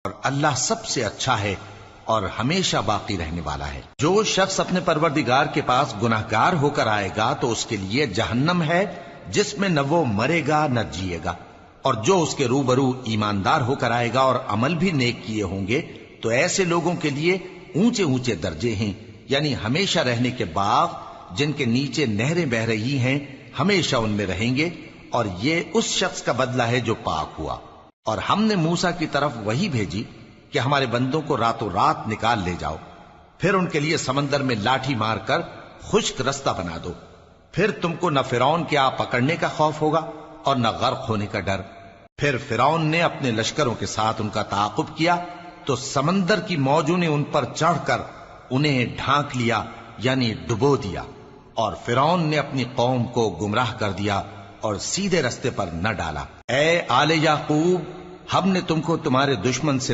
اور اللہ سب سے اچھا ہے اور ہمیشہ باقی رہنے والا ہے۔ جو شخص اپنے پروردگار کے پاس گناہگار ہو کر آئے گا تو اس کے لیے جہنم ہے جس میں نہ وہ مرے گا نہ جیے گا، اور جو اس کے روبرو ایماندار ہو کر آئے گا اور عمل بھی نیک کیے ہوں گے تو ایسے لوگوں کے لیے اونچے اونچے درجے ہیں، یعنی ہمیشہ رہنے کے باغ جن کے نیچے نہریں بہ رہی ہیں، ہمیشہ ان میں رہیں گے، اور یہ اس شخص کا بدلہ ہے جو پاک ہوا۔ اور ہم نے موسیٰ کی طرف وحی بھیجی کہ ہمارے بندوں کو راتوں رات نکال لے جاؤ، پھر ان کے لیے سمندر میں لاٹھی مار کر خشک رستہ بنا دو، پھر تم کو نہ فرعون کے آ پکڑنے کا خوف ہوگا اور نہ غرق ہونے کا ڈر۔ پھر فرعون نے اپنے لشکروں کے ساتھ ان کا تعاقب کیا تو سمندر کی موجوں نے ان پر چڑھ کر انہیں ڈھانک لیا، یعنی ڈبو دیا، اور فرعون نے اپنی قوم کو گمراہ کر دیا اور سیدھے رستے پر نہ ڈالا۔ اے آل یعقوب، ہم نے تم کو تمہارے دشمن سے